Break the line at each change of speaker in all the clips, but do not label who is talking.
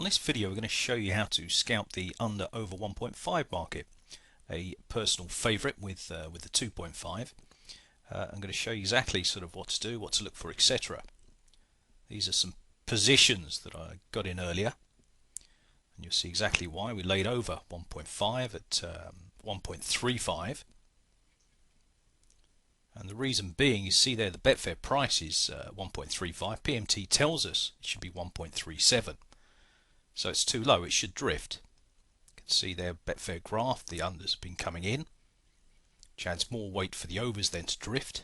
On this video we're going to show you how to scalp the under over 1.5 market, a personal favourite with the 2.5. I'm going to show you exactly sort of what to do, what to look for, etc. These are some positions that I got in earlier, and you'll see exactly why. We laid over 1.5 at 1.35, and the reason being, you see there the Betfair price is 1.35. PMT tells us it should be 1.37. So it's too low, it should drift. You can see there, Betfair graph, the unders have been coming in, which adds more weight for the overs then to drift.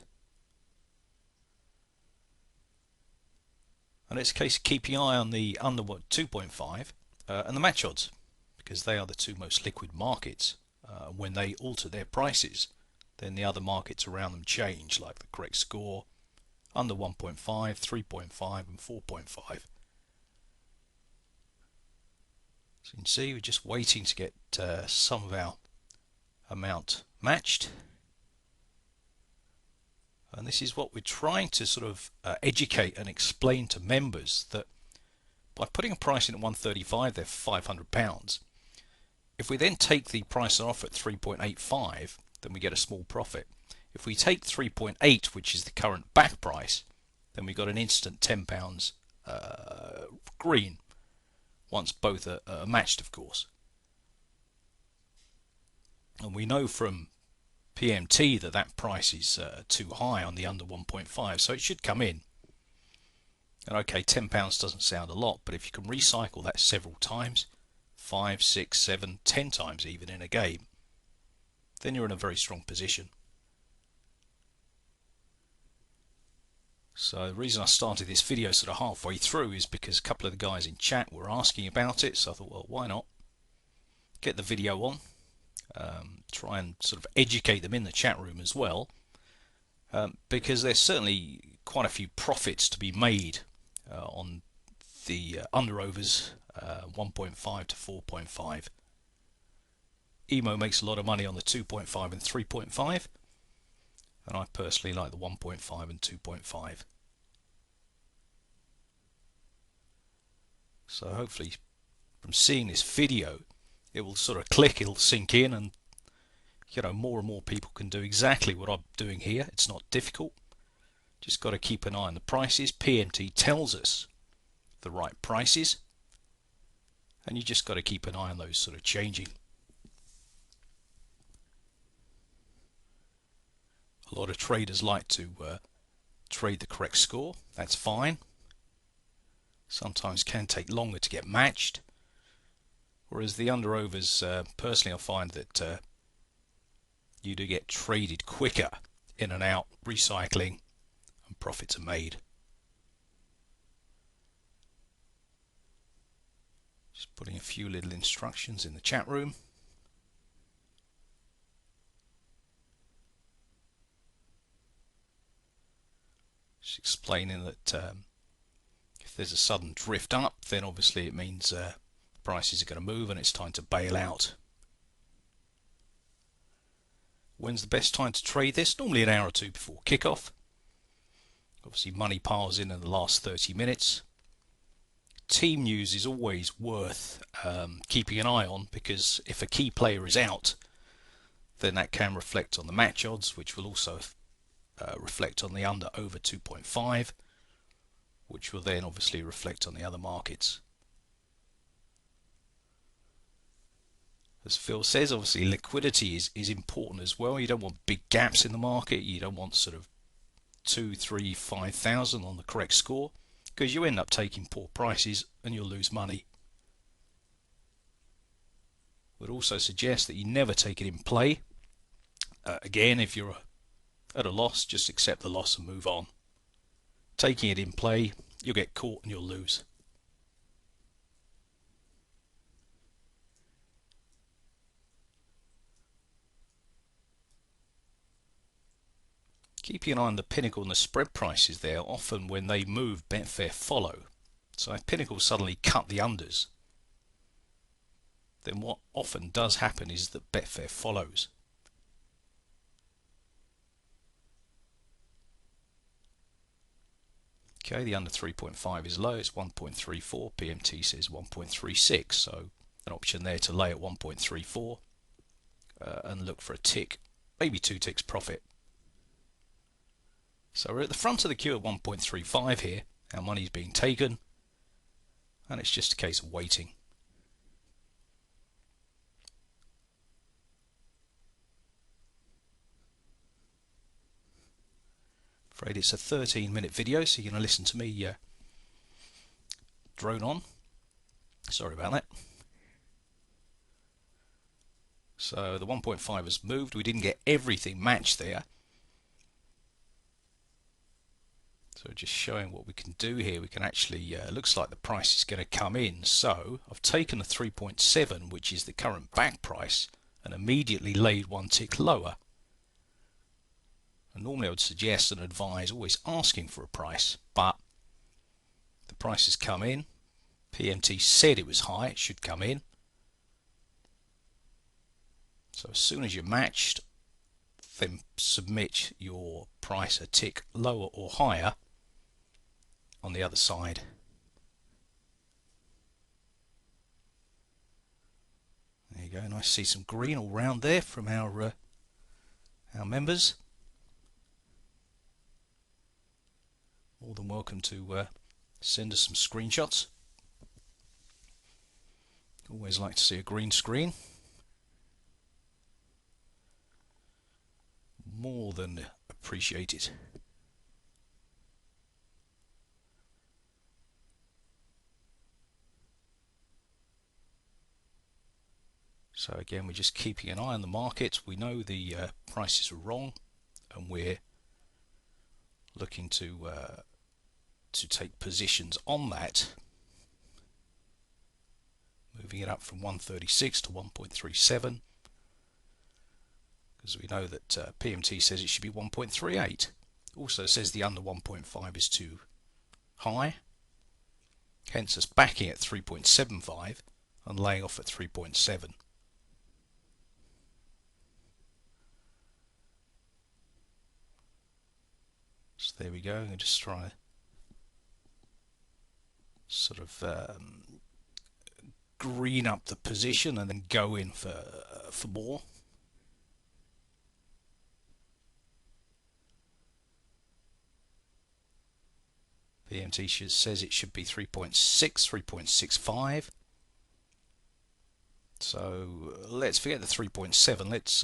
And it's a case of keeping an eye on the under 2.5 and the match odds, because they are the two most liquid markets. When they alter their prices, then the other markets around them change, like the correct score, under 1.5, 3.5 and 4.5. So you can see we're just waiting to get some of our amount matched, and this is what we're trying to sort of educate and explain to members, that by putting a price in at 135, they're £500. If we then take the price off at 3.85, then we get a small profit. If we take 3.8, which is the current back price, then we got an instant £10 green, once both are matched, of course. And we know from PMT that that price is too high on the under 1.5, so it should come in. And okay, £10 doesn't sound a lot, but if you can recycle that several times, 5, 6, 7, 10 times even in a game, then you're in a very strong position. So the reason I started this video sort of halfway through is because a couple of the guys in chat were asking about it, so I thought, well, why not get the video on, try and sort of educate them in the chat room as well, because there's certainly quite a few profits to be made on the under overs 1.5 to 4.5. Emo makes a lot of money on the 2.5 and 3.5, and I personally like the 1.5 and 2.5. So hopefully from seeing this video it will sort of click, it'll sink in, and more and more people can do exactly what I'm doing here. It's not difficult, just got to keep an eye on the prices. PMT tells us the right prices, and you just got to keep an eye on those sort of changing. A lot of traders like to trade the correct score. That's fine. Sometimes can take longer to get matched. Whereas the under overs, personally I find that you do get traded quicker, in and out, recycling, and profits are made. Just putting a few little instructions in the chat room. Just explaining that if there's a sudden drift up, then obviously it means prices are going to move and it's time to bail out. When's the best time to trade this? Normally an hour or two before kickoff. Obviously money piles in the last 30 minutes. Team news is always worth keeping an eye on, because if a key player is out, then that can reflect on the match odds, which will also reflect on the under over 2.5, which will then obviously reflect on the other markets. As Phil says, obviously liquidity is important as well. You don't want big gaps in the market. You don't want sort of 2, 3, 5,000 on the correct score, because you end up taking poor prices and you'll lose money. Would also suggest that you never take it in play. Again, if you're at a loss, just accept the loss and move on. Taking it in play, you'll get caught and you'll lose. Keeping an eye on the Pinnacle and the spread prices there. Often when they move, Betfair follow. So if Pinnacle suddenly cut the unders, then what often does happen is that Betfair follows. Okay, the under 3.5 is low, it's 1.34, PMT says 1.36, so an option there to lay at 1.34 and look for a tick, maybe 2 ticks profit. So we're at the front of the queue at 1.35 here, our money's being taken, and it's just a case of waiting. Afraid it's a 13-minute video, so you're going to listen to me drone on. Sorry about that. So the 1.5 has moved. We didn't get everything matched there. So just showing what we can do here. We can actually, looks like the price is going to come in. So I've taken the 3.7, which is the current back price, and immediately laid one tick lower. And normally I would suggest and advise always asking for a price, but the price has come in. PMT said it was high, it should come in. So as soon as you're matched, then submit your price a tick lower or higher on the other side. There you go, nice to see some green all round there from our members. More than welcome to send us some screenshots. Always like to see a green screen. More than appreciated. So again, we're just keeping an eye on the market. We know the prices are wrong, and we're looking to take positions on that. Moving it up from 136 to 1.37. Because we know that PMT says it should be 1.38. Also says the under 1.5 is too high. Hence us backing at 3.75 and laying off at 3.7. So there we go. I'm going to just try to sort of green up the position and then go in for more. PMT says it should be 3.6, 3.65. So let's forget the 3.7. Let's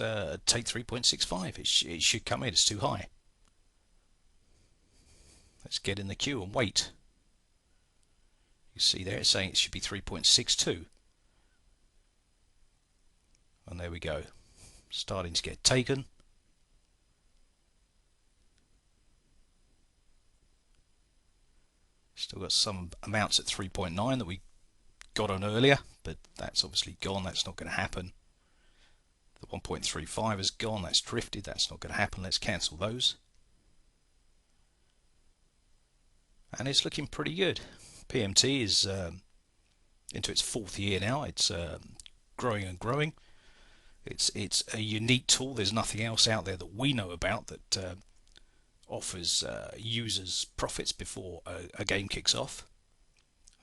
take 3.65. It should come in. It's too high. Let's get in the queue and wait. You see there it's saying it should be 3.62. And there we go. Starting to get taken. Still got some amounts at 3.9 that we got on earlier, but that's obviously gone. That's not going to happen. The 1.35 is gone. That's drifted. That's not going to happen. Let's cancel those. And it's looking pretty good. PMT is into its 4th year now. It's growing and growing. It's a unique tool. There's nothing else out there that we know about that offers users profits before a game kicks off.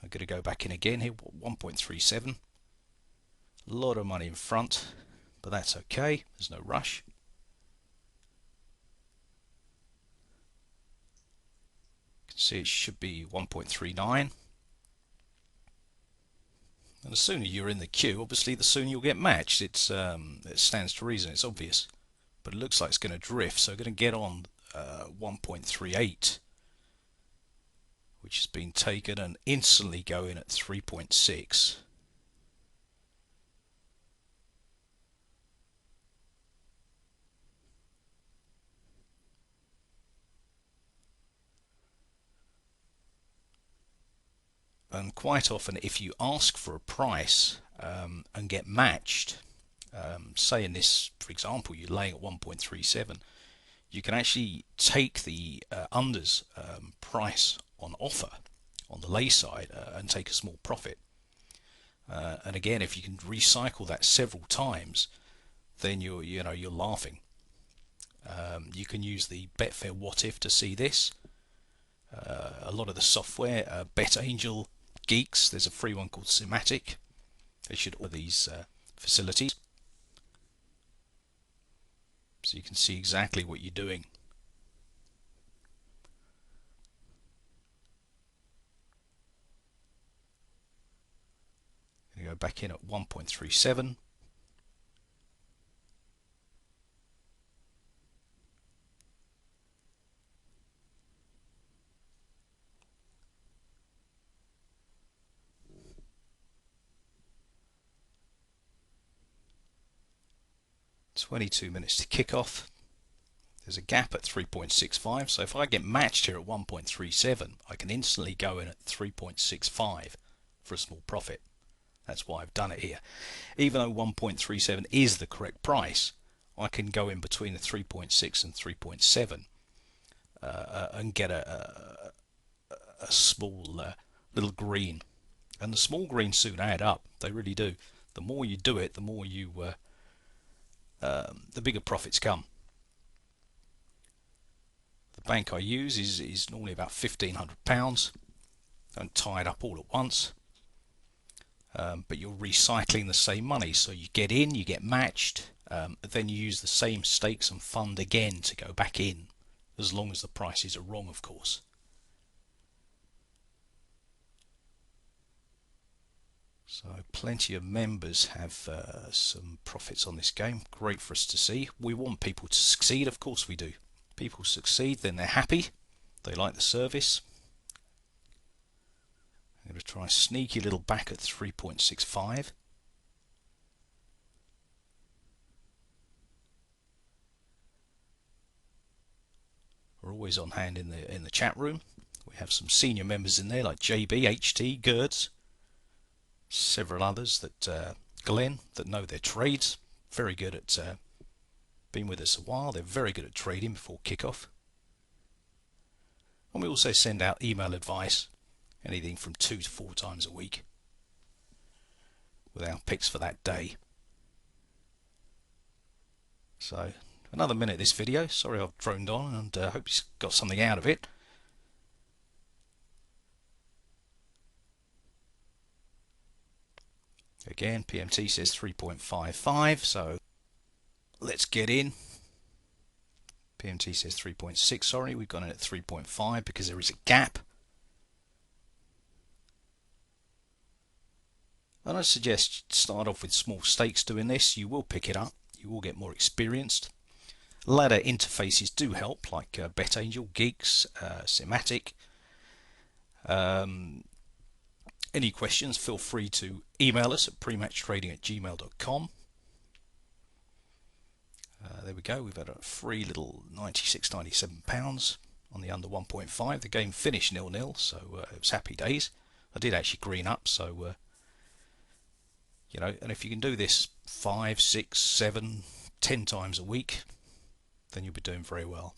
I'm going to go back in again here. 1.37. A lot of money in front, but that's okay. There's no rush. You can see it should be 1.39. And the sooner you're in the queue, obviously the sooner you'll get matched. It stands to reason, it's obvious. But it looks like it's going to drift, so I'm going to get on 1.38, which has been taken, and instantly go in at 3.6. And quite often, if you ask for a price and get matched, say in this, for example, you're laying at 1.37, you can actually take the unders price on offer on the lay side and take a small profit. And again, if you can recycle that several times, then you're laughing. You can use the Betfair What If to see this. a lot of the software. BetAngel geeks, there's a free one called Thematic. They should all these facilities, so you can see exactly what you're doing. You go back in at 1.37. .22 minutes to kick off. There's a gap at 3.65, so if I get matched here at 1.37, I can instantly go in at 3.65 for a small profit. That's why I've done it here. Even though 1.37 is the correct price, I can go in between the 3.6 and 3.7 and get a small little green. And the small greens soon add up. They really do. The more you do it, the more you the bigger profits come. The bank I use is normally about £1,500. Don't tie it up all at once, but you're recycling the same money. So you get in, you get matched, then you use the same stakes and fund again to go back in, as long as the prices are wrong, of course. So plenty of members have some profits on this game. Great for us to see. We want people to succeed, of course we do. People succeed, then they're happy. They like the service. I'm going to try a sneaky little back at 3.65. We're always on hand in the chat room. We have some senior members in there like JB, HT, Gerds, several others that Glenn, that know their trades. Very good at been with us a while. They're very good at trading before kickoff. And we also send out email advice, anything from 2 to 4 times a week, with our picks for that day. So another minute of this video. Sorry I've droned on, and hope you got something out of it. Again, PMT says 3.55, so let's get in. PMT says 3.6, sorry, we've gone in at 3.5 because there is a gap. And I suggest start off with small stakes doing this. You will pick it up, you will get more experienced. Ladder interfaces do help, like BetAngel, Geeks, Thematic. Any questions, feel free to email us at prematchtrading@gmail.com. There we go, we've had a free little £96.97 on the under 1.5. The game finished 0-0, so it was happy days. I did actually green up, so you know, and if you can do this 5, 6, 7, 10 times a week, then you'll be doing very well.